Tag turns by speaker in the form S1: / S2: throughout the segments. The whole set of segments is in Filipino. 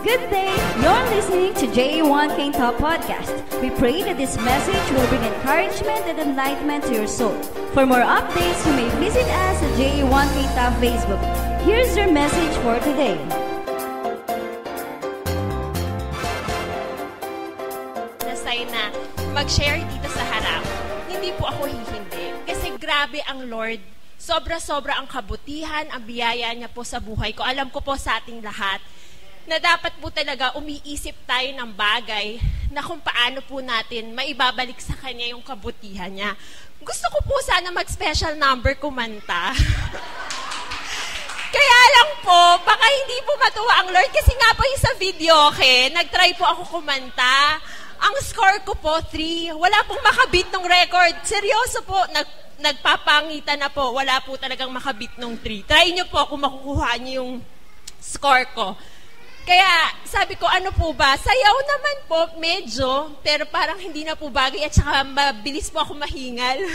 S1: Good day! You're listening to JA1 King Talk Podcast. We pray that this message will bring encouragement and enlightenment to your soul. For more updates, you may visit us at JA1 King Talk Facebook. Here's your message for today.
S2: Nasay na mag-share dito sa harap. Hindi po ako hihindi. Kasi grabe ang Lord. Sobra-sobra ang kabutihan, ang biyaya niya po sa buhay ko. Alam ko po sa ating lahat na dapat po talaga umiisip tayo ng bagay na kung paano po natin maibabalik sa Kanya yung kabutihan niya. Gusto ko po sana mag-special number kumanta. Kaya lang po, baka hindi po matuwa ang Lord. Kasi nga po yung sa video, okay, nag-try po ako kumanta. Ang score ko po, 3. Wala pong makabit ng record. Seryoso po, nagpapangitan na po. Wala po talagang makabit ng 3. Try nyo po kung makukuha nyo yung score ko. Kaya sabi ko, ano po ba? Sayaw naman po, medyo, pero parang hindi na po bagay at saka mabilis po ako mahingal.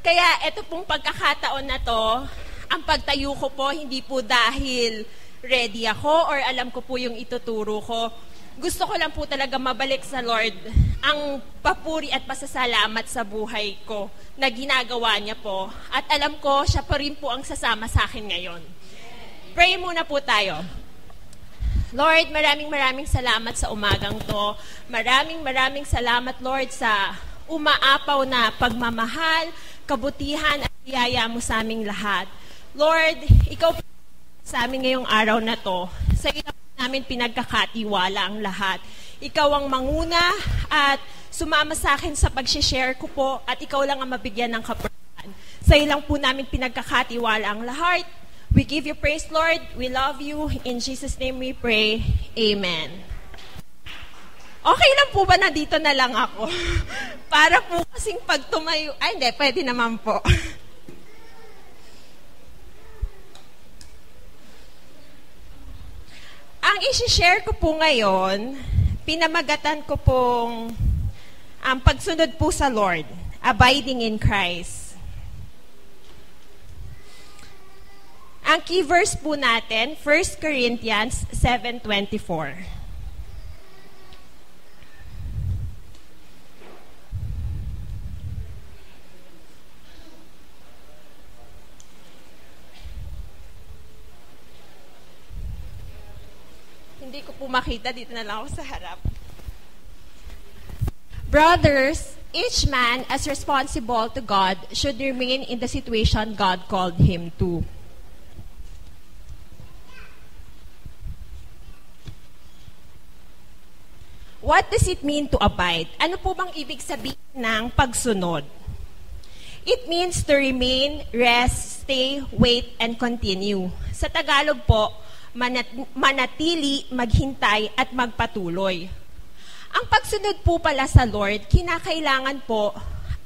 S2: Kaya ito pong pagkakataon na to, ang pagtayo ko po, hindi po dahil ready ako or alam ko po yung ituturo ko. Gusto ko lang po talaga mabalik sa Lord ang papuri at pasasalamat sa buhay ko na ginagawa niya po. At alam ko, siya pa rin po ang sasama sa akin ngayon. Pray muna po tayo. Lord, maraming salamat sa umagang to. Maraming salamat, Lord, sa umaapaw na pagmamahal, kabutihan at biyaya mo sa aming lahat. Lord, ikaw sa amin ngayong araw na to. Sa iyo namin pinagkakatiwala ang lahat. Ikaw ang manguna at sumama sa akin sa pag-share ko po at ikaw lang ang mabigyan ng kapurihan. Sa iyo lang po namin pinagkakatiwala ang lahat. We give you praise, Lord. We love you. In Jesus' name we pray. Amen. Okay lang po ba na dito na lang ako? Para po kasing pag tumayo... Ay, hindi. Pwede naman po. Ang isi-share ko po ngayon, pinamagatan ko pong ang pagsunod po sa Lord, abiding in Christ. Ang key verse po natin, 1 Corinthians 7:24. Hindi ko po makita, dito na lang ako sa harap. Brothers, each man as responsible to God should remain in the situation God called him to. What does it mean to abide? Ano po bang ibig sabihin ng pagsunod? It means to remain, rest, stay, wait, and continue. Sa Tagalog po, manatili, maghintay, at magpatuloy. Ang pagsunod po pala sa Lord, kinakailangan po,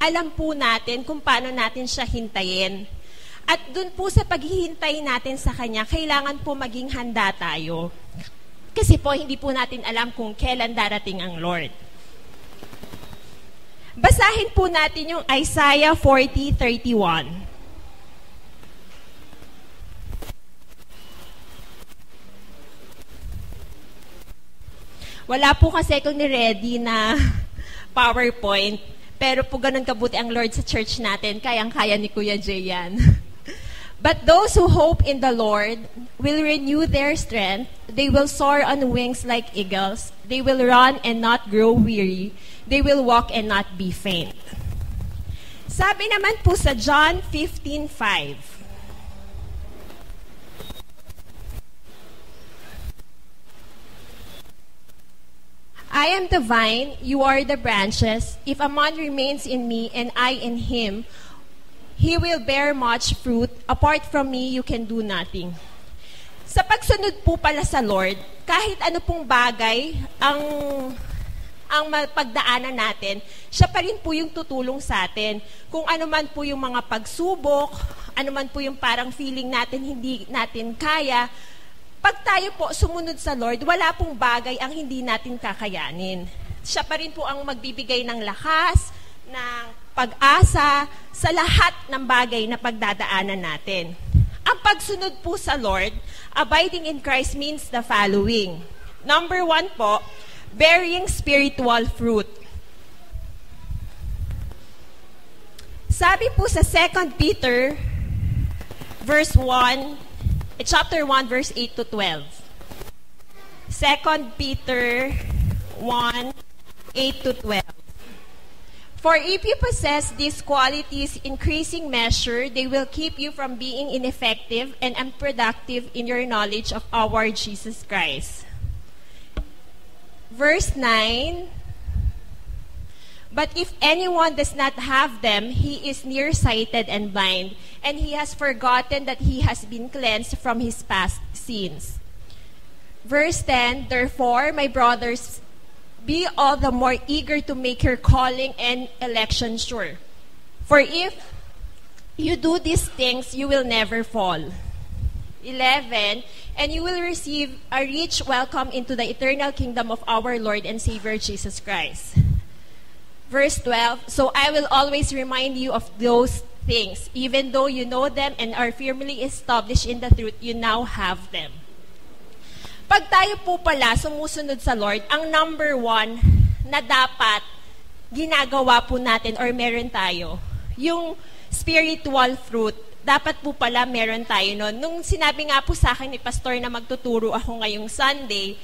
S2: alam po natin kung paano natin siya hintayin. At dun po sa paghihintay natin sa Kanya, kailangan po maging handa tayo. Kasi po, hindi po natin alam kung kailan darating ang Lord. Basahin po natin yung Isaiah 40:31. Wala po kasi akong ni-ready na PowerPoint, pero po ganun kabuti ang Lord sa church natin, kayang-kaya ni Kuya Jay yan. But those who hope in the Lord will renew their strength. They will soar on wings like eagles. They will run and not grow weary. They will walk and not be faint. Sabi naman po sa John 15:5. I am the vine, you are the branches. If a man remains in me and I in him, he will bear much fruit. Apart from me, you can do nothing. Sa pagsunod po pala sa Lord, kahit ano pong bagay ang mapagdaanan natin, siya pa rin po yung tutulong sa atin. Kung ano man po yung mga pagsubok, ano man po yung parang feeling natin hindi natin kaya, pag tayo po sumunod sa Lord, wala pong bagay ang hindi natin kakayanin. Siya pa rin po ang magbibigay ng lakas, ng pag-asa sa lahat ng bagay na pagdadaanan natin. Ang pagsunod po sa Lord, abiding in Christ means the following. Number 1 po, bearing spiritual fruit. Sabi po sa 2 Peter verse 1, chapter 1 verse 8 to 12. 2 Peter 1, 8 to 12. For if you possess these qualities in increasing measure, they will keep you from being ineffective and unproductive in your knowledge of our Jesus Christ. Verse 9, but if anyone does not have them, he is nearsighted and blind, and he has forgotten that he has been cleansed from his past sins. Verse 10, therefore, my brothers, be all the more eager to make your calling and election sure. For if you do these things, you will never fall. 11, and you will receive a rich welcome into the eternal kingdom of our Lord and Savior Jesus Christ. Verse 12, so I will always remind you of those things, even though you know them and are firmly established in the truth, you now have them. Pag tayo po pala sumusunod sa Lord, ang number 1 na dapat ginagawa po natin or meron tayo, yung spiritual fruit, dapat po pala meron tayo nun. Nung sinabi nga po sa akin ni Pastor na magtuturo ako ngayong Sunday,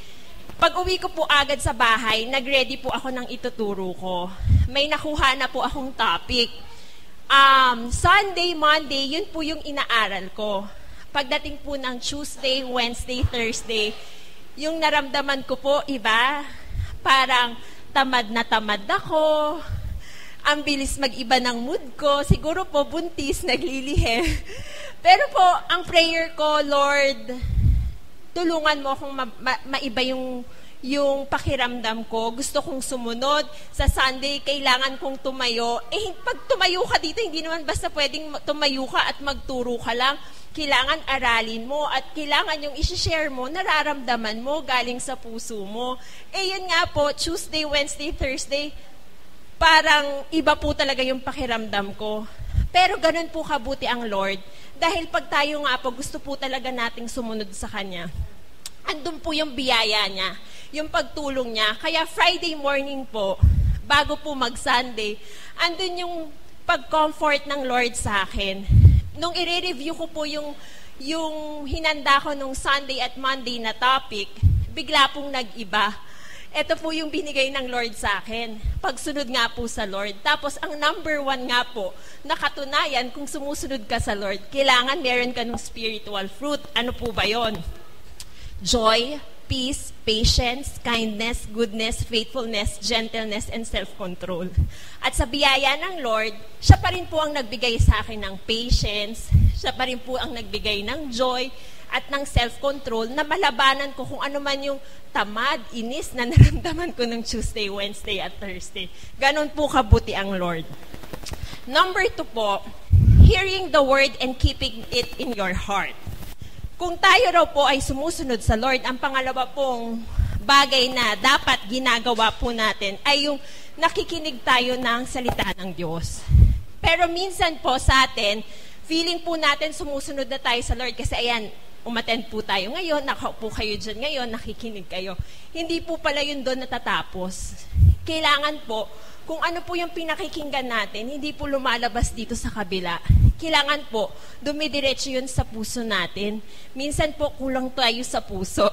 S2: pag uwi ko po agad sa bahay, nag-ready po ako ng ituturo ko. May nakuha na po akong topic. Sunday, Monday, yun po yung inaaral ko. Pagdating po ng Tuesday, Wednesday, Thursday, yung naramdaman ko po, iba, parang tamad na tamad ako, ang bilis mag-iba ng mood ko, siguro po buntis, naglilihe. Pero po, ang prayer ko, Lord, tulungan mo akong maiba yung pakiramdam ko. Gusto kong sumunod. Sa Sunday, kailangan kong tumayo. Pag tumayo ka dito, hindi naman basta pwedeng tumayo ka at magturo ka lang. Kailangan aralin mo at kailangan yung isi-share mo, nararamdaman mo galing sa puso mo. Yun nga po, Tuesday, Wednesday, Thursday, parang iba po talaga yung pakiramdam ko. Pero ganun po kabuti ang Lord. Dahil pag tayo nga po, gusto po talaga nating sumunod sa Kanya. Andun po yung biyaya niya, yung pagtulong niya. Kaya Friday morning po, bago po mag-Sunday, andun yung pag-comfort ng Lord sa akin. Nung i-review ko po yung hinanda ko nung Sunday at Monday na topic, bigla pong nag-iba. Ito po yung binigay ng Lord sa akin. Pagsunod nga po sa Lord. Tapos ang number 1 nga po, nakatunayan kung sumusunod ka sa Lord, kailangan meron ka ng spiritual fruit. Ano po ba yon? Joy, peace, patience, kindness, goodness, faithfulness, gentleness, and self-control. At sa biyaya ng Lord, siya pa rin po ang nagbigay sa akin ng patience, siya pa rin po ang nagbigay ng joy at ng self-control na malabanan ko kung ano man yung tamad, inis na naramdaman ko ng Tuesday, Wednesday, at Thursday. Ganon po kabuti ang Lord. Number 2 po, hearing the word and keeping it in your heart. Kung tayo raw po ay sumusunod sa Lord, ang pangalawa pong bagay na dapat ginagawa po natin ay yung nakikinig tayo ng salita ng Diyos. Pero minsan po sa atin, feeling po natin sumusunod na tayo sa Lord kasi ayan, umattend po tayo ngayon, nakaupo kayo dyan ngayon, nakikinig kayo. Hindi po pala yun doon natatapos. Kailangan po, kung ano po yung pinakikinggan natin, hindi po lumalabas dito sa kabila. Kailangan po, dumidiretso yun sa puso natin. Minsan po, kulang tayo sa puso.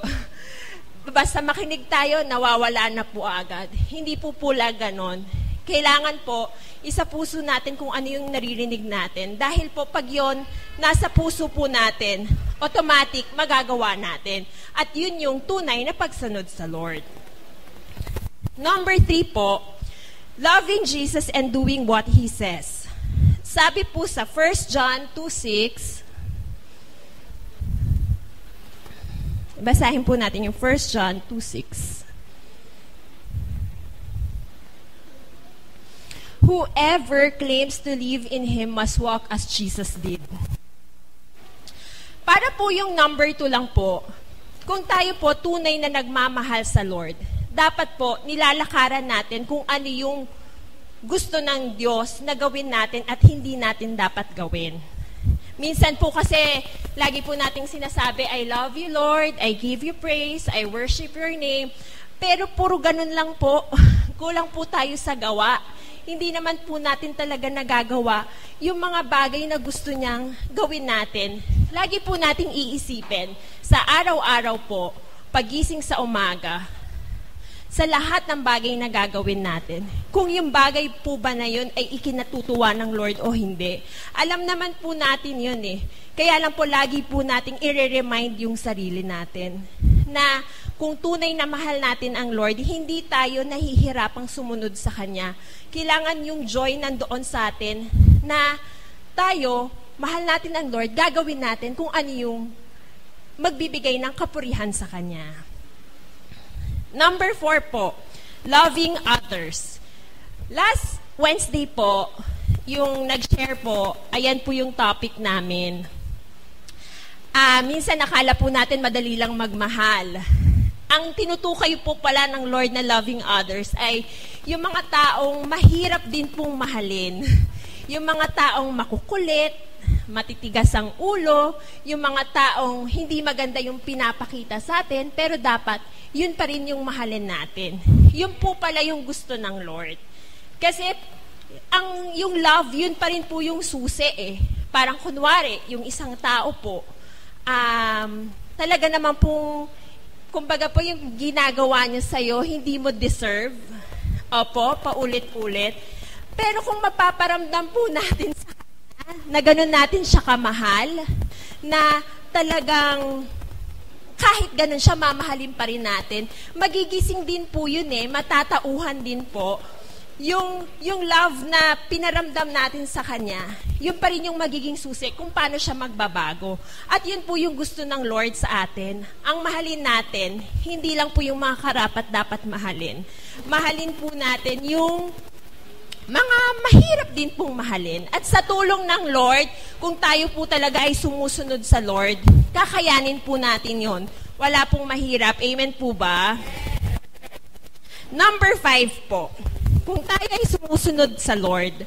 S2: Basta makinig tayo, nawawala na po agad. Hindi po pula ganon. Kailangan po, isa puso natin kung ano yung naririnig natin. Dahil po, pag yun, nasa puso po natin, automatic, magagawa natin. At yun yung tunay na pagsunod sa Lord. Number 3 po, loving Jesus and doing what He says. Sabi po sa 1 John 2:6, basahin po natin yung 1 John 2:6. Whoever claims to live in Him must walk as Jesus did. Para po yung number 2 lang po, kung tayo po tunay na nagmamahal sa Lord, dapat po nilalakaran natin kung ano yung gusto ng Diyos na gawin natin at hindi natin dapat gawin. Minsan po kasi Lagi po nating sinasabi, I love you, Lord, I give you praise, I worship your name. Pero puro ganun lang po, kulang po tayo sa gawa. Hindi naman po natin talaga nagagawa yung mga bagay na gusto niyang gawin natin. Lagi po nating iisipin sa araw-araw po, pagising sa umaga, sa lahat ng bagay na gagawin natin, kung yung bagay po ba na yun ay ikinatutuwa ng Lord o hindi. Alam naman po natin yun eh. Kaya lang po lagi po nating i-remind yung sarili natin na kung tunay na mahal natin ang Lord, hindi tayo nahihirapang sumunod sa Kanya. Kailangan yung joy nandoon sa atin na tayo, mahal natin ang Lord, gagawin natin kung ano yung magbibigay ng kapurihan sa Kanya. Number 4 po, loving others. Last Wednesday po, yung nag-share po, ayan po yung topic namin. Minsan nakala po natin madali lang magmahal. Ang tinutukay po pala ng Lord na loving others ay yung mga taong mahirap din pong mahalin. Yung mga taong makukulit, matitigas ang ulo, yung mga taong hindi maganda yung pinapakita sa atin, pero dapat yun pa rin yung mahalin natin. Yun po pala yung gusto ng Lord. Kasi yung love, yun pa rin po yung susi eh. Parang kunwari, yung isang tao po, talaga naman pong, kumbaga po yung ginagawa niya sa'yo, hindi mo deserve. Opo, paulit-ulit. Pero kung mapaparamdam po natin sa kanya, na gano'n natin siya kamahal, na talagang kahit gano'n siya, mamahalin pa rin natin, magigising din po yun eh, matatauhan din po. Yung love na pinaramdam natin sa Kanya, yun pa rin yung magiging susi kung paano siya magbabago. At yun po yung gusto ng Lord sa atin. Ang mahalin natin, hindi lang po yung mga karapat dapat mahalin. Mahalin po natin yung mga mahirap din pong mahalin. At sa tulong ng Lord, kung tayo po talaga ay sumusunod sa Lord, kakayanin po natin yon. Wala pong mahirap. Amen po ba? Number 5 po. Kung tayo ay sumusunod sa Lord,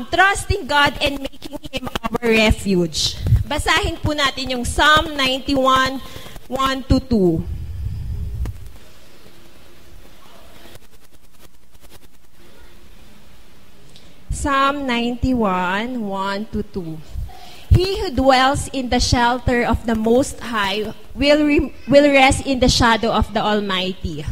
S2: trusting God and making Him our refuge. Basahin po natin yung Psalm 91, 1-2. Psalm 91, 1-2. He who dwells in the shelter of the Most High will rest in the shadow of the Almighty.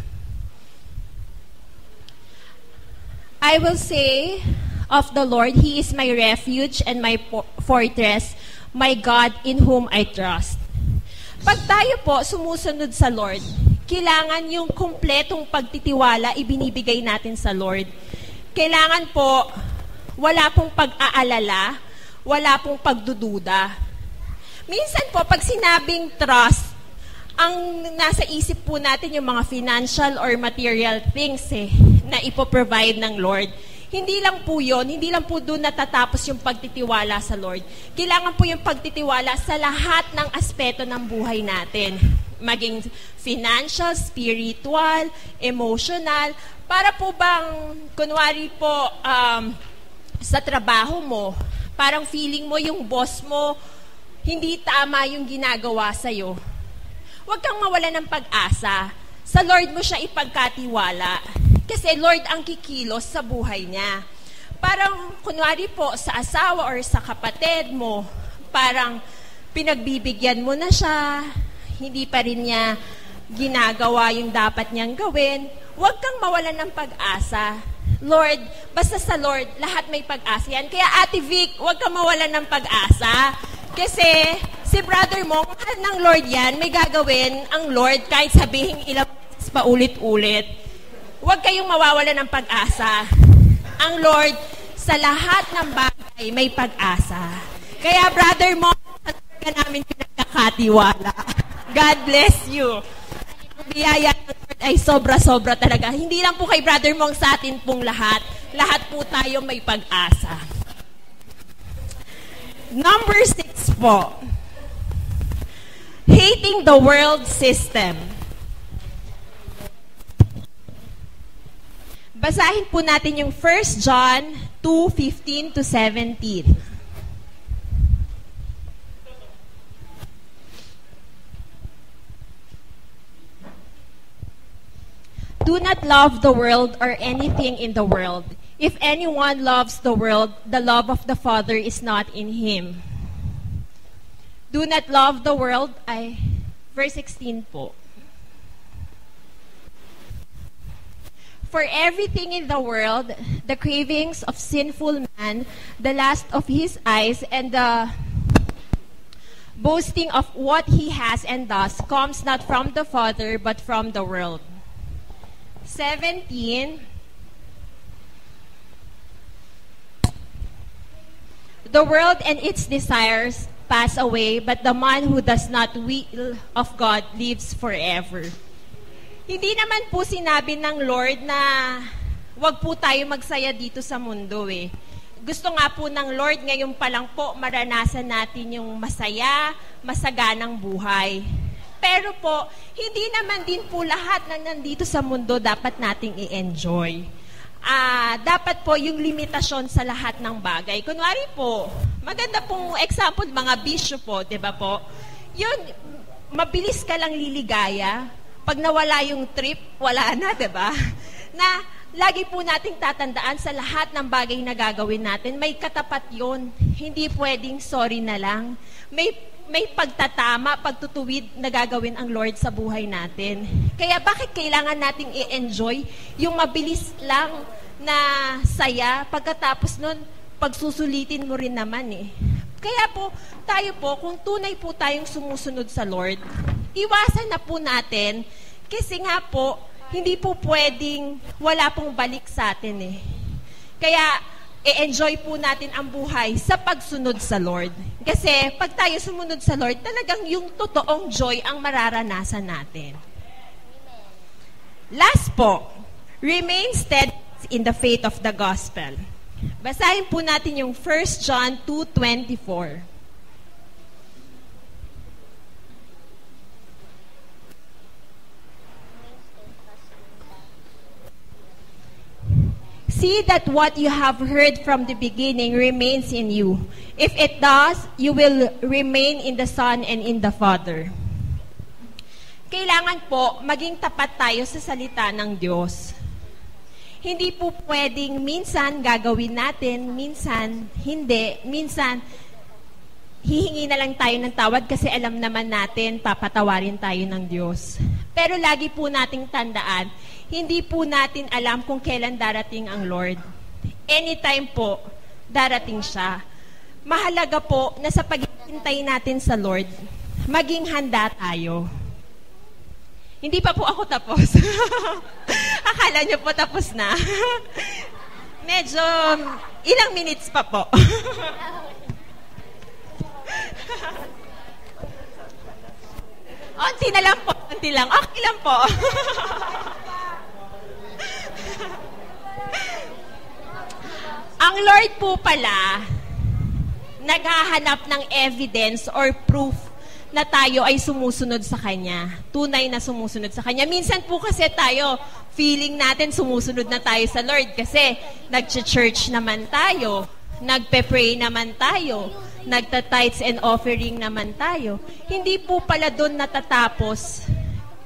S2: I will say of the Lord, He is my refuge and my fortress, my God in whom I trust. Pag tayo po sumusunod sa Lord, kailangan yung kumpletong pagtitiwala ibinibigay natin sa Lord. Kailangan po, wala pong pag-aalala, wala pong pagdududa. Minsan po, pag sinabing trust, ang nasa isip po natin yung mga financial or material things na ipoprovide ng Lord. Hindi lang po yun, hindi lang po doon natatapos yung pagtitiwala sa Lord. Kailangan po yung pagtitiwala sa lahat ng aspeto ng buhay natin. Maging financial, spiritual, emotional. Para po bang, kunwari po, sa trabaho mo, parang feeling mo yung boss mo, hindi tama yung ginagawa sa'yo. Huwag kang mawala ng pag-asa. Sa Lord mo siya ipagkatiwala. Kasi Lord ang kikilos sa buhay niya. Parang, kunwari po, sa asawa or sa kapatid mo, parang pinagbibigyan mo na siya, hindi pa rin niya ginagawa yung dapat niyang gawin. Huwag kang mawala ng pag-asa. Lord, basta sa Lord, lahat may pag-asa yan. Kaya Ate Vic, huwag kang mawala ng pag-asa. Kasi si brother mo, mahal ng Lord yan, may gagawin ang Lord kahit sabihin ilang pa ulit-ulit. Huwag kayong mawawala ng pag-asa. Ang Lord, sa lahat ng bagay, may pag-asa. Kaya brother mo, ka namin pinagkakatiwala. God bless you. Ang biyaya ng Lord ay sobra-sobra talaga. Hindi lang po kay brother mo, sa atin pong lahat. Lahat po tayo may pag-asa. Number 6 po. Hating the world system. Basahin po natin yung 1 John 2:15-17. Do not love the world or anything in the world. If anyone loves the world, the love of the Father is not in him. Do not love the world, verse 16 po. For everything in the world, the cravings of sinful man, the lust of his eyes, and the boasting of what he has and does, comes not from the Father, but from the world. 17. The world and its desires pass away, but the man who does not will of God lives forever. Hindi naman po sinabi ng Lord na wag po tayo magsaya dito sa mundo eh. Gusto nga po ng Lord ngayon pa lang po maranasan natin yung masaya, masaganang buhay. Pero po, hindi naman din po lahat na nandito sa mundo dapat nating i-enjoy. Dapat po yung limitasyon sa lahat ng bagay. Kunwari po, maganda pong example, mga bisyo po, di ba po? Yun, mabilis ka lang liligaya. Pag nawala yung trip, wala na, di ba? Na lagi po nating tatandaan sa lahat ng bagay na gagawin natin, may katapat yun. Hindi pwedeng sorry na lang. May pagtatama, pagtutuwid na gagawin ang Lord sa buhay natin. Kaya bakit kailangan nating i-enjoy yung mabilis lang na saya, pagkatapos nun, pagsusulitin mo rin naman eh. Kaya po, tayo po, kung tunay po tayong sumusunod sa Lord, iwasan na po natin, kasi nga po, hindi po pwedeng wala pong balik sa atin eh. Kaya, i-enjoy po natin ang buhay sa pagsunod sa Lord. Kasi pag tayo sumunod sa Lord, talagang yung totoong joy ang mararanasan natin. Last po, remain steadfast in the faith of the gospel. Basahin po natin yung 1 John 2:24. See that what you have heard from the beginning remains in you. If it does, you will remain in the Son and in the Father. Kailangan po maging tapat tayo sa salita ng Diyos. Hindi po pwedeng minsan gagawin natin, minsan hindi, minsan hihingi na lang tayo ng tawad kasi alam naman natin papatawarin tayo ng Diyos. Pero lagi po nating tandaan, hindi po natin alam kung kailan darating ang Lord. Anytime po, darating siya. Mahalaga po na sa paghihintay natin sa Lord, maging handa tayo. Hindi pa po ako tapos. Akala niyo po tapos na. Medyo, ilang minutes pa po. Onti na lang po, onti lang. Okay lang po. Ang Lord po pala, naghahanap ng evidence or proof na tayo ay sumusunod sa Kanya. Tunay na sumusunod sa Kanya. Minsan po kasi tayo, feeling natin sumusunod na tayo sa Lord kasi nag-church naman tayo, nagpe-pray naman tayo, nagta-tithes and offering naman tayo. Hindi po pala doon natatapos.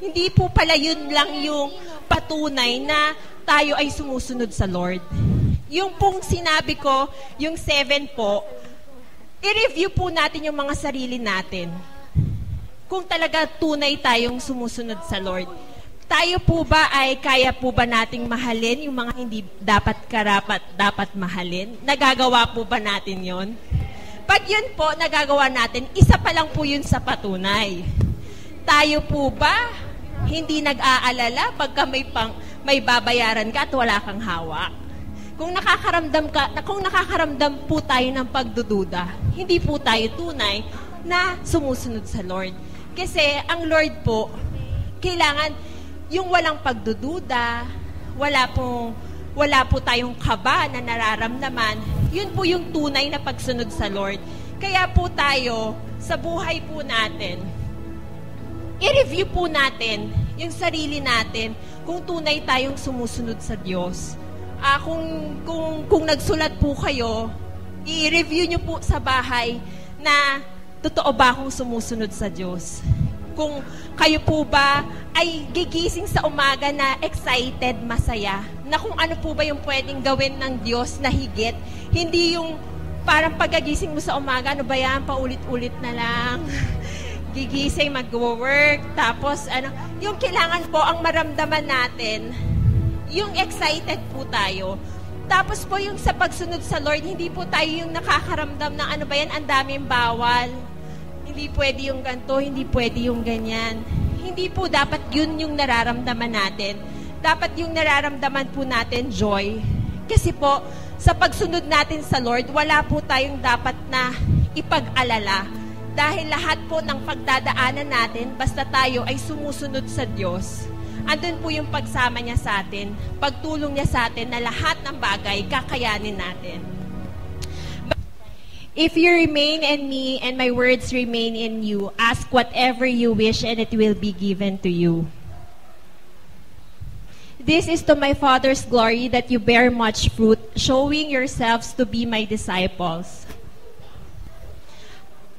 S2: Hindi po pala yun lang yung patunay na tayo ay sumusunod sa Lord. Yung pong sinabi ko, yung 7 po, i-review po natin yung mga sarili natin. Kung talaga tunay tayong sumusunod sa Lord. Tayo po ba ay kaya po ba nating mahalin yung mga hindi dapat karapat dapat mahalin? Nagagawa po ba natin yon? Pag yun po, nagagawa natin, isa pa lang po yun sa patunay. Tayo po ba hindi nag-aalala pagka may babayaran ka at wala kang hawak? Kung nakakaramdam po tayo ng pagdududa, hindi po tayo tunay na sumusunod sa Lord. Kasi ang Lord po, kailangan yung walang pagdududa, wala po tayong kaba na nararamdaman, yun po yung tunay na pagsunod sa Lord. Kaya po tayo, sa buhay po natin, i-review po natin yung sarili natin kung tunay tayong sumusunod sa Diyos. Kung nagsulat po kayo, i-review nyo po sa bahay na totoo ba akong sumusunod sa Diyos. kung kayo po ba ay gigising sa umaga na excited, masaya, na kung ano po ba yung pwedeng gawin ng Diyos na higit. Hindi yung parang pagkagising mo sa umaga, ano ba yan, paulit-ulit na lang. Gigising, mag-work, tapos yung kailangan po ang maramdaman natin, yung excited po tayo. Tapos po yung sa pagsunod sa Lord, hindi po tayo yung nakakaramdam ng ano ba yan, ang daming bawal. Hindi pwede yung ganito, hindi pwede yung ganyan. Hindi po dapat yun yung nararamdaman natin. Dapat yung nararamdaman po natin joy. Kasi po, sa pagsunod natin sa Lord, wala po tayong dapat na ipag-alala. Dahil lahat po ng pagdadaanan natin, basta tayo ay sumusunod sa Diyos, andun po yung pagsama niya sa atin, pagtulong niya sa atin na lahat ng bagay kakayanin natin. If you remain in me and my words remain in you, ask whatever you wish and it will be given to you. This is to my Father's glory that you bear much fruit, showing yourselves to be my disciples.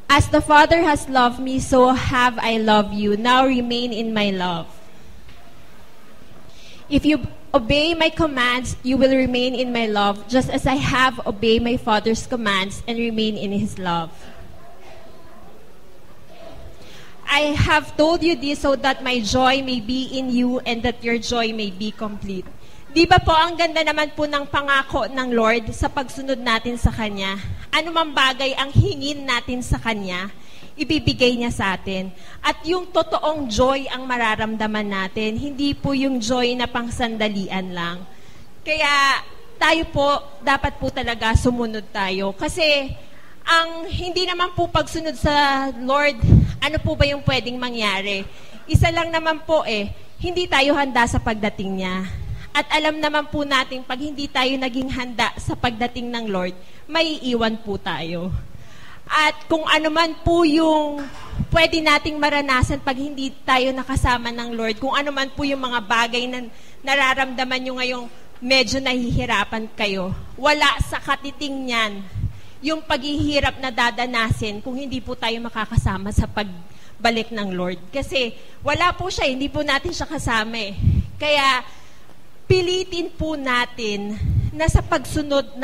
S2: As the Father has loved me, so have I loved you. Now remain in my love. If you obey my commands, you will remain in my love, just as I have obeyed my Father's commands and remain in His love. I have told you this so that my joy may be in you and that your joy may be complete. Di ba po, ang ganda naman po ng pangako ng Lord sa pagsunod natin sa Kanya. Ano mang bagay ang hingin natin sa Kanya, ibibigay niya sa atin. At yung totoong joy ang mararamdaman natin, hindi po yung joy na pangsandalian lang. Kaya tayo po, dapat po talaga sumunod tayo. Kasi ang hindi naman po pagsunod sa Lord, ano po ba yung pwedeng mangyari? Isa lang naman po hindi tayo handa sa pagdating niya. At alam naman po natin, pag hindi tayo naging handa sa pagdating ng Lord, may iiwan po tayo. At kung ano man po yung pwede nating maranasan pag hindi tayo nakasama ng Lord, kung ano man po yung mga bagay na nararamdaman nyo ngayong medyo nahihirapan kayo, wala sa katiting niyan yung paghihirap na dadanasin kung hindi po tayo makakasama sa pagbalik ng Lord. Kasi wala po siya, hindi po natin siya kasama Kaya pilitin po natin na sa pagsunod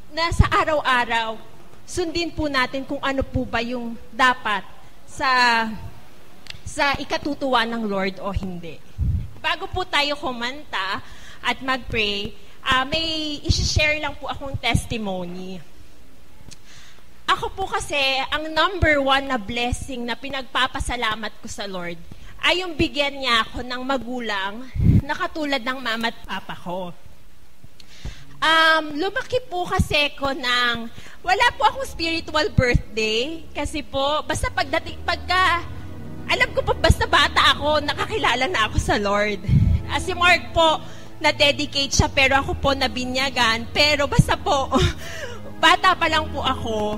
S2: na sa araw-araw, sundin po natin kung ano po ba yung dapat sa ikatutuwa ng Lord o hindi. Bago po tayo kumanta at mag-pray, may isi-share lang po akong testimony. Ako po kasi, ang number one na blessing na pinagpapasalamat ko sa Lord ay yung bigyan niya ako ng magulang na katulad ng mama at papa ko. Lumaki po kasi ko wala po akong spiritual birthday kasi po, basta alam ko po, basta bata ako, nakakilala na ako sa Lord. Si Mark po, na-dedicate siya, pero ako po nabinyagan. Pero basta po, bata pa lang po ako,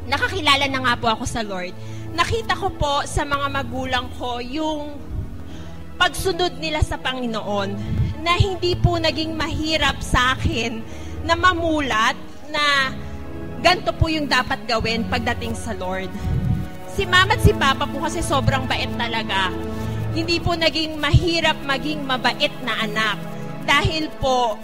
S2: nakakilala na nga po ako sa Lord. Nakita ko po sa mga magulang ko yung pagsunod nila sa Panginoon na hindi po naging mahirap sa akin na mamulat na ganito po yung dapat gawin pagdating sa Lord. Si Mama at si Papa po kasi sobrang bait talaga. Hindi po naging mahirap maging mabait na anak. Dahil po,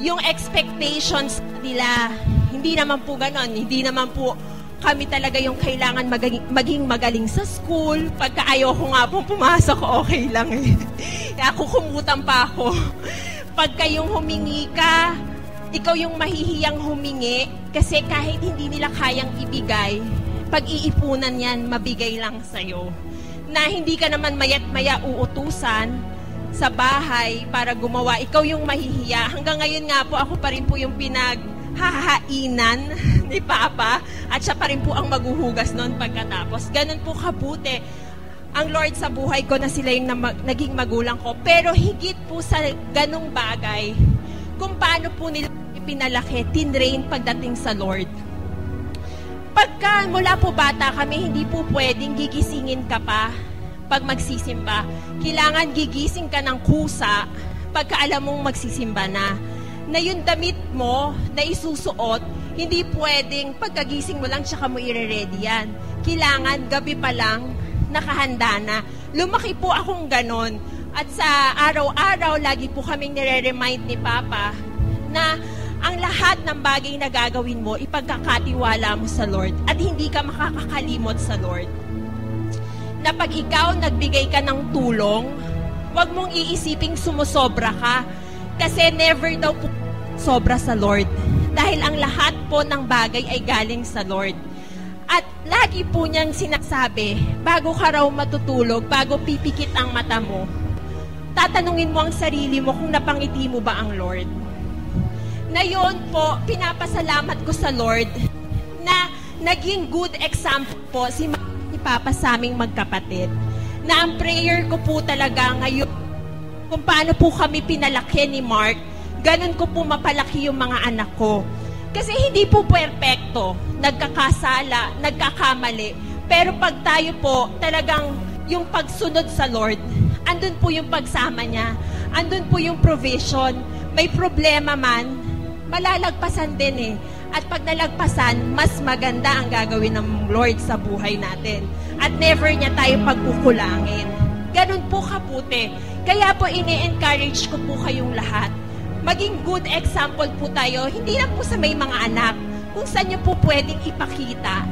S2: yung expectations nila, hindi naman po ganon. Hindi naman po kami talaga yung kailangan maging magaling sa school. Pagka ayaw ko nga po pumasok, okay lang Ako kumutan pa ako. Pagka yung humingi ka, ikaw yung mahihiyang humingi kasi kahit hindi nila kayang ibigay, pag-iipunan yan, mabigay lang sa'yo. Na hindi ka naman mayat-maya uutusan sa bahay para gumawa. Ikaw yung mahihiya. Hanggang ngayon nga po, ako pa rin po yung hahainan ni Papa at siya pa rin po ang maghuhugas noon pagkatapos. Ganun po kabuti ang Lord sa buhay ko na sila yung naging magulang ko. Pero higit po sa ganung bagay, kung paano po nila ipinalaki, tinrain pagdating sa Lord. Pagka mula po bata kami, hindi po pwedeng gigisingin ka pa pag magsisimba. Kailangan gigising ka ng kusa pagka alam mong magsisimba na yung damit mo na isusuot, Hindi pwedeng pagkagising mo lang tsaka mo i-ready yan. Kailangan gabi pa lang nakahanda na. Lumaki po akong ganon. At sa araw-araw, lagi po kaming nire-remind ni Papa na ang lahat ng bagay na gagawin mo, ipagkakatiwala mo sa Lord at hindi ka makakakalimot sa Lord. Na pag ikaw nagbigay ka ng tulong, huwag mong iisiping sumusobra ka kasi never daw po sobra sa Lord. Dahil ang lahat po ng bagay ay galing sa Lord. At lagi po niyang sinasabi, bago ka raw matutulog, bago pipikit ang mata mo, tatanungin mo ang sarili mo kung napangiti mo ba ang Lord. Na yun po, pinapasalamat ko sa Lord na naging good example po si Papa sa aming magkapatid. Na ang prayer ko po talaga ngayon, kung paano po kami pinalaki ni Mark, ganun ko po mapalaki yung mga anak ko. Kasi hindi po perpekto, nagkakasala, nagkakamali. Pero pag tayo po, talagang yung pagsunod sa Lord, andun po yung pagsama niya, andun po yung provision. May problema man, malalagpasan din eh. At pag nalagpasan, mas maganda ang gagawin ng Lord sa buhay natin. At never niya tayo pagkukulangin. Ganun po kaputi. Kaya po ini-encourage ko po kayong lahat. Maging good example po tayo, hindi lang po sa may mga anak, kung saan nyo po pwedeng ipakita,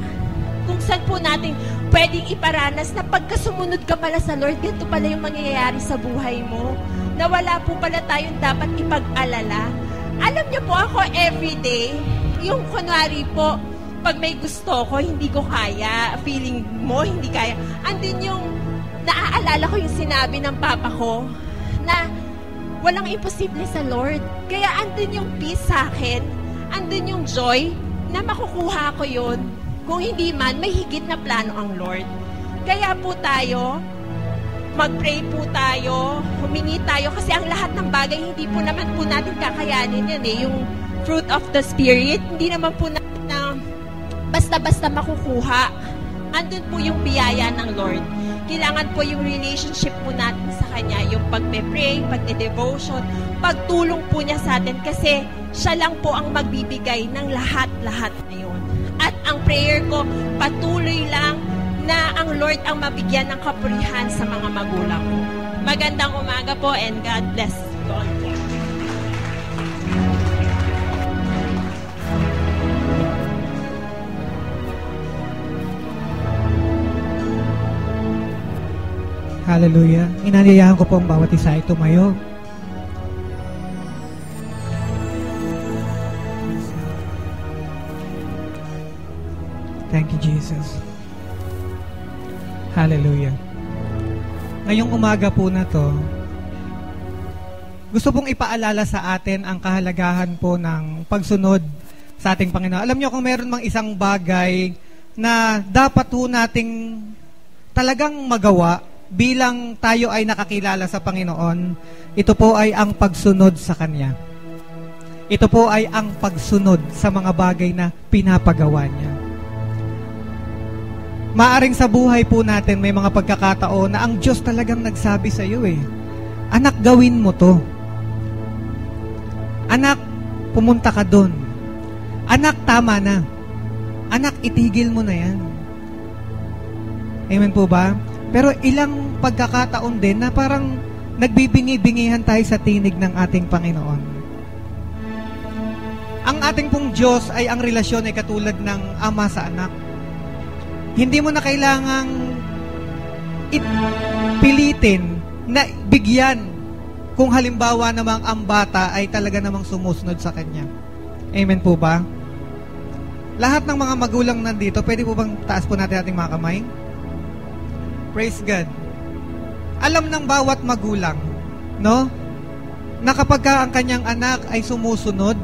S2: kung saan po natin pwedeng iparanas na pagkasumunod ka pala sa Lord, ganito pala yung mangyayari sa buhay mo, na wala po pala tayong dapat ipag-alala. Alam nyo po ako everyday, yung kunwari po, pag may gusto ko, hindi ko kaya, feeling mo, hindi kaya, andun yung naaalala ko yung sinabi ng Papa ko, na walang imposible sa Lord. Kaya andun yung peace sa akin, andun yung joy, na makukuha ko yun. Kung hindi man, may higit na plano ang Lord. Kaya po tayo, mag-pray po tayo, humingi tayo, kasi ang lahat ng bagay, hindi po naman po natin kakayanin yan eh. Yung fruit of the Spirit, hindi naman po natin na basta-basta makukuha. Andun po yung biyaya ng Lord. Kailangan po yung relationship po natin sa Kanya, yung pagpe-pray, pagde-devotion, pagtulong po niya sa atin kasi siya lang po ang magbibigay ng lahat-lahat na yun. At ang prayer ko, patuloy lang na ang Lord ang mabigyan ng kapurihan sa mga magulang ko. Magandang umaga po and God bless you all.
S3: Hallelujah. Inanyayahan ko po ang bawat isa ay tumayo. Thank you, Jesus. Hallelujah. Ngayong umaga po na to, gusto pong ipaalala sa atin ang kahalagahan po ng pagsunod sa ating Panginoon. Alam niyo kung meron mang isang bagay na dapat po nating talagang magawa bilang tayo ay nakakilala sa Panginoon, ito po ay ang pagsunod sa Kanya. Ito po ay ang pagsunod sa mga bagay na pinapagawa niya. Maaring sa buhay po natin may mga pagkakataon na ang Diyos talagang nagsabi sa iyo anak, gawin mo to. Anak, pumunta ka doon. Anak, tama na. Anak, itigil mo na yan. Amen po ba? Pero ilang pagkakataon din na parang nagbibingi-bingihan tayo sa tinig ng ating Panginoon. Ang ating pong Diyos ay ang relasyon ay katulad ng ama sa anak. Hindi mo na kailangang pilitin na bigyan kung halimbawa namang ang bata ay talaga namang sumusunod sa Kanya. Amen po ba? Lahat ng mga magulang nandito, pwede po bang taas po natin ating mga kamay? Praise God. Alam ng bawat magulang, no? Na kapag ang kanyang anak ay sumusunod,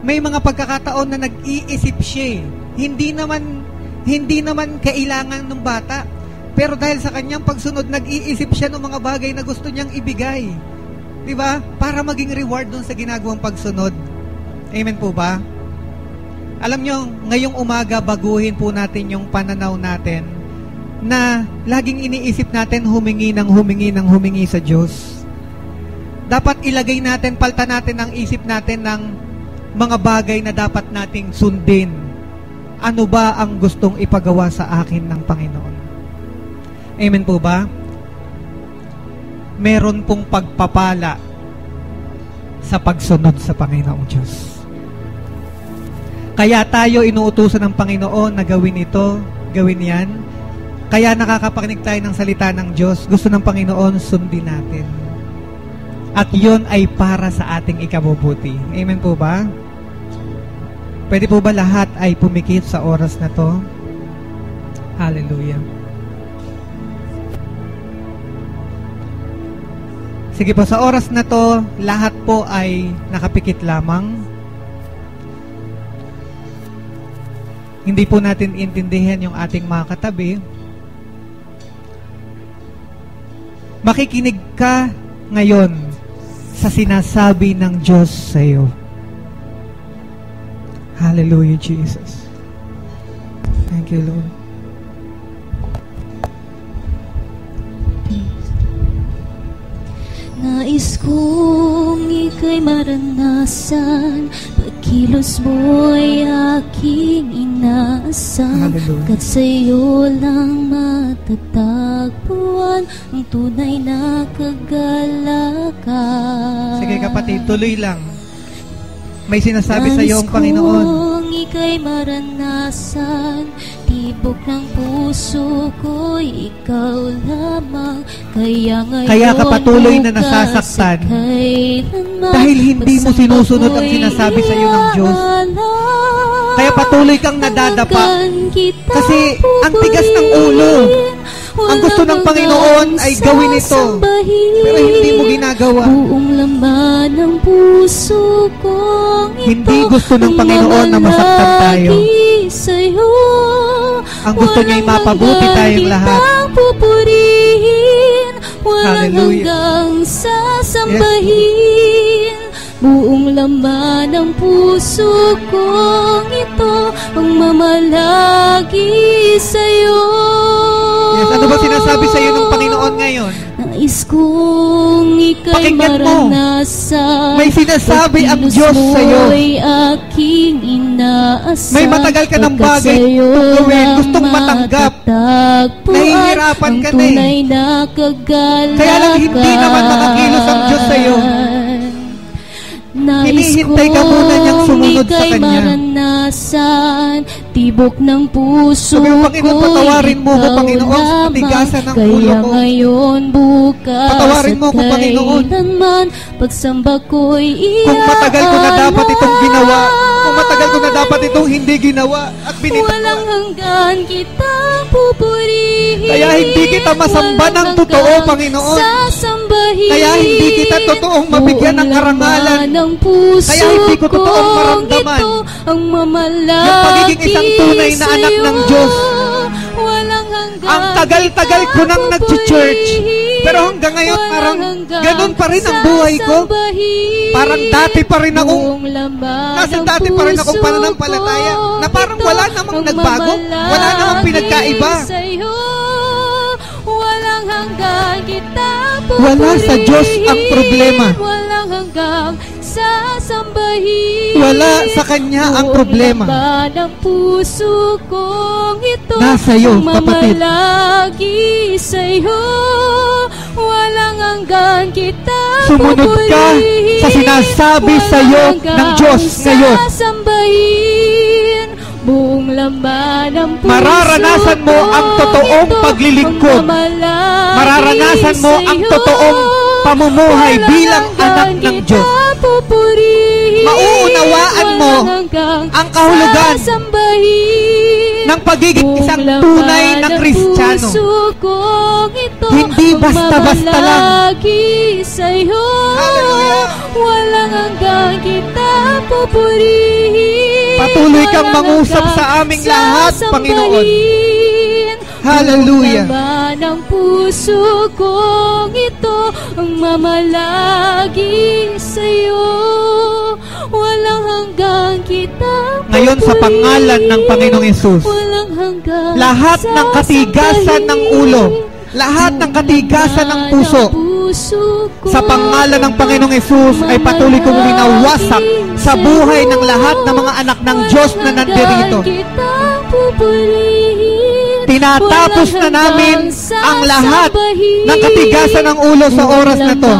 S3: may mga pagkakataon na nag-iisip siya. Hindi naman kailangan ng bata. Pero dahil sa kanyang pagsunod, nag-iisip siya ng mga bagay na gusto niyang ibigay. Diba? Para maging reward dun sa ginagawang pagsunod. Amen po ba? Alam nyo, ngayong umaga, baguhin po natin yung pananaw natin na laging iniisip natin humingi sa Diyos. Dapat ilagay natin, palta natin ang isip natin ng mga bagay na dapat nating sundin. Ano ba ang gustong ipagawa sa akin ng Panginoon? Amen po ba? Meron pong pagpapala sa pagsunod sa Panginoong Diyos. Kaya tayo inuutusan ng Panginoon na gawin ito, gawin yan. Kaya nakakapakinig tayo ng salita ng Diyos. Gusto ng Panginoon, sundin natin. At yun ay para sa ating ikabubuti. Amen po ba? Pwede po ba lahat ay pumikit sa oras na to? Hallelujah. Sige po, sa oras na to, lahat po ay nakapikit lamang. Hindi po natin intindihan yung ating mga katabi. Makikinig ka ngayon sa sinasabi ng Diyos sa iyo. Hallelujah, Jesus. Thank you, Lord.
S4: Nais kong ika'y maranasan, pagkilos mo'y aking inaasahan. Kat sa'yo lang matatagpuan ang tunay na kagalakan.
S3: Sige kapatid, tuloy lang. May sinasabi sa iyo ang Panginoon.
S4: Nais kong ika'y maranasan, tibok ng puso ko'y ikaw lamang. Kaya
S3: ka patuloy na nasasaktan dahil hindi mo sinusunod ang sinasabi sa iyo ng Diyos. Kaya patuloy kang nadadapa kasi ang tigas ng ulo. Ang gusto ng Panginoon ay gawin ito, pero hindi mo ginagawa.
S4: Buong laman ng puso kong ito,
S3: hindi gusto ng Panginoon na masaktan tayo. Ang gusto niya ay mapabuti tayong lahat.
S4: Hallelujah. Sasambahin, buong laman ng puso kong ito, ang mamalagi sa'yo.
S3: Yes, ano ba sinasabi sa iyo ng Panginoon ngayon?
S4: Nais kong ika'y maranasan.
S3: May sinasabi ang Diyos sa iyo. May matagal ka ng bagay gawin, gustong matanggap. Nahihirapan ka na eh. Kaya lang hindi naman makakilos ang Diyos sa iyo. Hinihintay ka muna niyang sumunod sa Kanya.
S4: Maranasan, tibok ng puso
S3: Panginoon, patawarin mo ko, Panginoon, sa patigasan ng ulo
S4: kaya
S3: ko.
S4: ngayon, bukas,
S3: Patawarin mo ko, Panginoon.
S4: kailanman, pagsamba ko'y iaalala.
S3: Kung matagal ko na dapat itong ginawa, kung matagal ko na dapat itong hindi ginawa at binitawan.
S4: Walang hanggan kita pupurihin.
S3: Kaya hindi kita masamba ng totoo, Panginoon.
S4: Sasambahin.
S3: Kaya hindi kita totoong mabigyan ng karangalan. Kaya hindi ko totoong maramdaman
S4: ang mamalagi
S3: yung pagiging isang tunay na anak ng Diyos. Ang tagal-tagal ko nang nag-church, pero hanggang ngayon parang ganun pa rin ang buhay ko. Parang dati pa rin akong nasa dati pa rin akong pananampalataya na parang wala namang nagbago, wala namang pinagkaiba. Wala sa Diyos ang problema.
S4: Walang hanggang sasambahin.
S3: Wala sa Kanya ang problema.
S4: Ng puso kong ito,
S3: nasa iyo, kapatid.
S4: Mamalagi sa iyo. Walang hanggan kita
S3: sumunod ka sa sinasabi sa iyo ng Diyos ngayon.
S4: Sasambahin. Buong laman ng puso
S3: mararanasan mo ang totoong paglilingkod. Mararanasan mo ang totoong pamumuhay bilang anak ng Diyos. Mauunawaan mo ang kahulugan ng pagiging isang tunay na Kristiyano. Hindi basta-basta lang. Hallelujah.
S4: Walang hanggang kita pupurihin.
S3: Patuloy kang mangusap sa aming lahat, Panginoon. Hallelujah.
S4: Ng puso kong ito, ang mamalagi sa iyo. Walang hanggang kita pupurihin.
S3: Ngayon sa pangalan ng Panginoong Hesus,
S4: walang hanggang
S3: lahat ng katigasan ng ulo, lahat ng katigasan ng puso, Sa pangalan ng Panginoong Hesus ay patuloy kong winawasak sa buhay ng lahat ng mga anak ng Diyos na nandirito. Tinatapos na namin ang lahat ng katigasan ng ulo sa oras na to.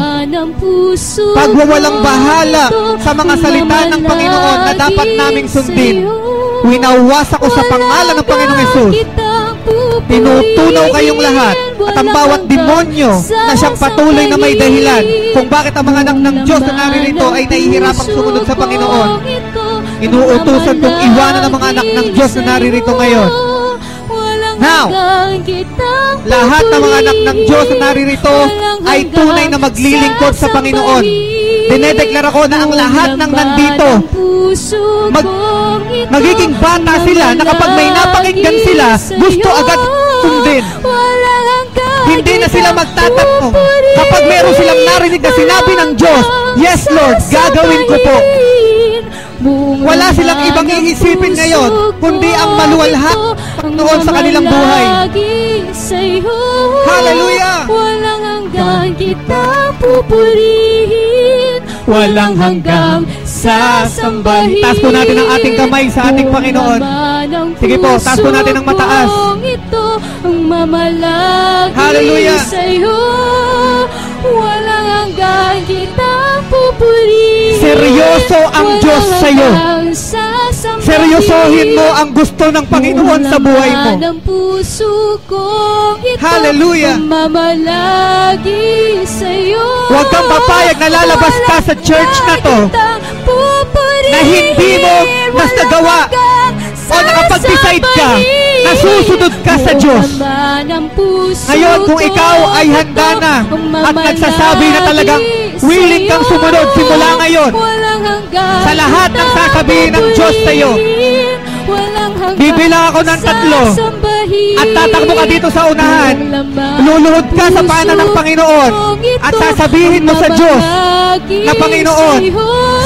S3: Pagwawalang bahala sa mga salita ng Panginoon na dapat naming sundin, winawasak ko sa pangalan ng Panginoong Hesus. Tinutunaw kayong lahat at ang bawat demonyo na siyang patuloy na may dahilan kung bakit ang mga anak ng Diyos na naririto ay nahihirapang sumunod sa Panginoon. Inuutusan kong iwanan ang mga anak ng Diyos na naririto ngayon. Now, lahat ng mga anak ng Diyos na naririto ay tunay na maglilingkod sa Panginoon. Dinedeklara ko na ang lahat ng nandito magiging bata sila na kapag may napakinggan sila, gusto agad sundin. Hindi na sila magtatanong. Kapag meron silang narinig na sinabi ng Diyos, yes Lord, gagawin ko po. Wala silang ibang iisipin ngayon, kundi ang maluwalhati noon sa kanilang buhay. Hallelujah!
S4: Walang hanggang kita pupurihin, walang hanggang sasambahin.
S3: Taas po natin ang ating kamay sa ating Panginoon. Sige po, taas po natin ang mataas. Hallelujah!
S4: Walang hanggang kita pupurihin,
S3: seryoso ang Diyos sa iyo. Seryosohin mo ang gusto ng Panginoon sa buhay mo. Hallelujah! Huwag kang papayag na lalabas ka sa church na to na hindi mo nagawa o nakapag-decide ka na susunod ka sa Diyos. Ngayon, kung ikaw ay handa na at nagsasabi na talagang willing kang sumunod simula ngayon sa lahat ng sasabihin ng Diyos sa iyo, bibilang ako ng 3 at tatakbo ka dito sa unahan. Luluhod ka sa paanan ng Panginoon at sasabihin mo sa Diyos na, Panginoon,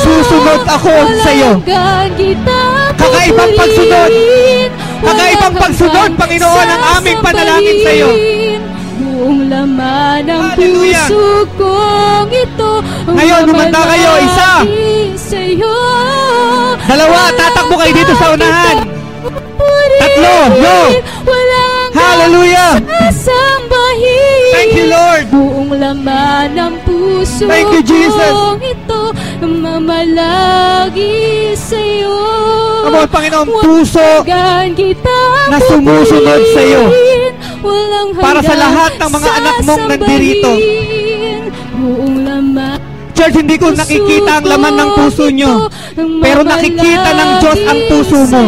S3: susunod ako sa iyo. Kakaibang pagsunod, kakaibang pagsunod, Panginoon, ang aming panalangin sa iyo.
S4: Buong laman ng puso kong ito,
S3: ngayon, lumanda kayo. 1, 2, tatakbo kayo dito sa unahan. 3, go! Hallelujah! Thank you, Lord!
S4: Buong laman ng puso kong ito, mamalagi sa iyo.
S3: Amo, Panginoon, puso na sumusunod sa iyo. Para sa lahat ng mga anak mong nandirito. Church, hindi ko nakikita ang laman ng puso nyo, pero nakikita ng Diyos ang puso mo.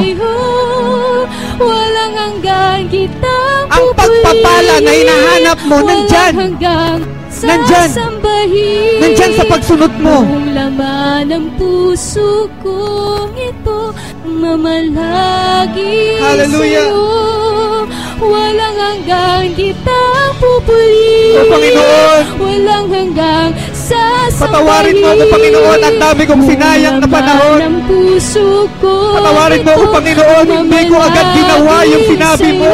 S3: Ang pagpapala na hinahanap mo, nandyan. Nandyan. Nandyan sa pagsunod mo.
S4: Buong laman ng puso kong ito, mamalagi
S3: Hallelujah.
S4: sa iyo. Walang hanggang kitang pupurihin,
S3: O Panginoon,
S4: walang hanggang sasambahin.
S3: patawarin mo ako, Panginoon, ang dami kong sinayang na panahon. Patawarin mo ako, Panginoon, hindi ko agad ginawa yung sinabi mo.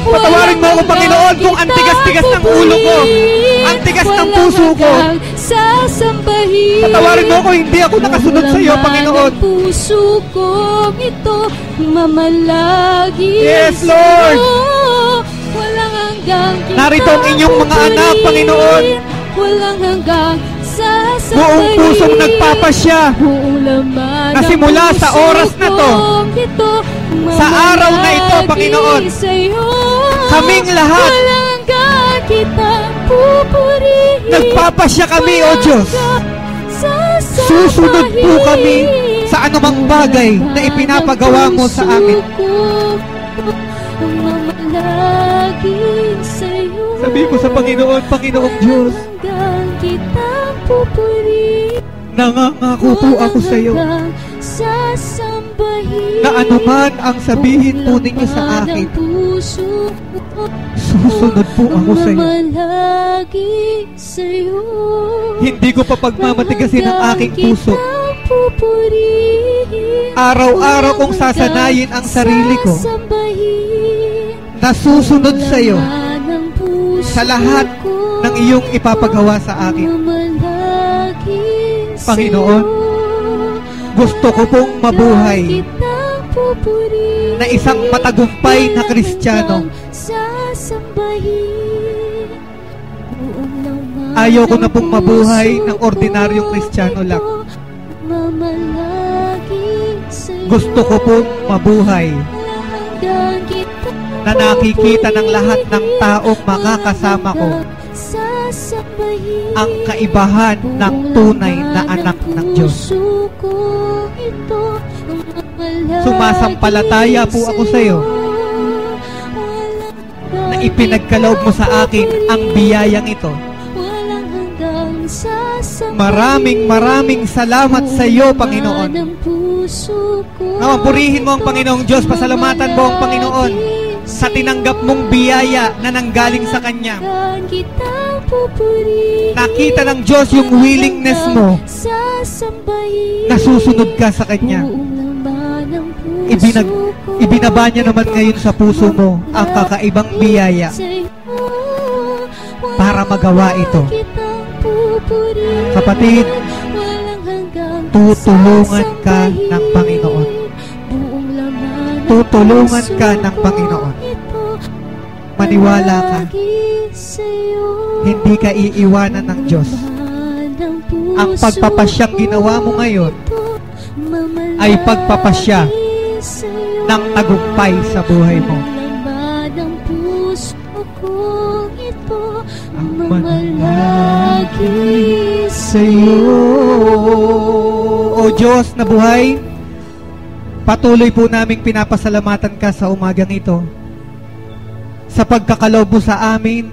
S3: Patawarin mo ako, Panginoon, kung ang tigas-tigas ng ulo ko, ang tigas ng puso ko. Patawarin mo ako, hindi ako nakasunod sa iyo, Panginoon.
S4: Puso kong ito, mamalagi.
S3: Yes, Lord.
S4: Walang hanggang kita
S3: Narito ang inyong mga anak, Panginoon.
S4: Walang hanggang sasabayin.
S3: Buong pusong nagpapasya na simula sa oras na to, sa araw na ito, Panginoon, kaming lahat nagpapasya kami, O Diyos. Susunod po kami sa anumang bagay na ipinapagawa mo sa amin. Sabi mo sa Panginoon, Panginoong Diyos, nangangako po ako sa iyo na anuman ang sabihin po ninyo sa akin, susunod po ako sa iyo. Hindi ko pa pagmamatigasin ang aking puso. Araw-araw kong sasanayin ang sarili ko na susunod sa iyo sa lahat ng iyong ipapagawa sa akin. Panginoon, gusto ko pong mabuhay na isang matagumpay na Kristiyano. Ayaw ko na pong mabuhay ng ordinaryong Kristiyano lang. Gusto ko pong mabuhay na nakikita ng lahat ng taong makakasama ko ang kaibahan ng tunay na anak ng Diyos. Sumasampalataya po ako sa iyo na ipinagkaloob mo sa akin ang biyayang ito. Maraming salamat sa iyo, Panginoon. Purihin mo ang Panginoong Diyos, pasalamatan mo ang Panginoon sa tinanggap mong biyaya na nanggaling sa Kanya. Nakita ng Diyos yung willingness mo na susunod ka sa Kanya. Ibinaba niya naman ngayon sa puso mo ang kakaibang biyaya para magawa ito. Kapatid, tutulungan ka ng Panginoon. Tutulungan ka ng Panginoon. Maniwala ka. Hindi ka iiwanan ng Diyos. Ang pagpapasyang ginawa mo ngayon ay pagpapasya ng tagumpay sa buhay mo. Ang manalagi sa iyo. O Diyos na buhay, patuloy po naming pinapasalamatan ka sa umagang ito sa pagkakaloob mo sa amin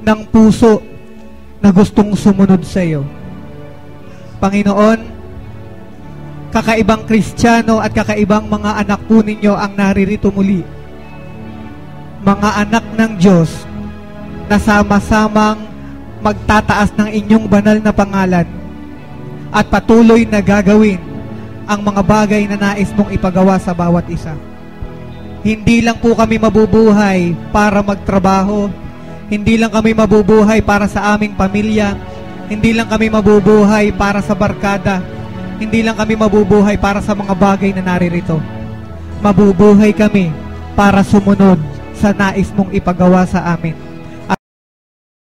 S3: ng puso na gustong sumunod sa iyo. Panginoon, kakaibang Kristiyano at kakaibang mga anak po ninyo ang naririto muli. Mga anak ng Diyos na sama-samang magtataas ng inyong banal na pangalan at patuloy na gagawin ang mga bagay na nais mong ipagawa sa bawat isa. Hindi lang po kami mabubuhay para magtrabaho, hindi lang kami mabubuhay para sa aming pamilya, hindi lang kami mabubuhay para sa barkada, hindi lang kami mabubuhay para sa mga bagay na naririto. Mabubuhay kami para sumunod sa nais mong ipagawa sa amin.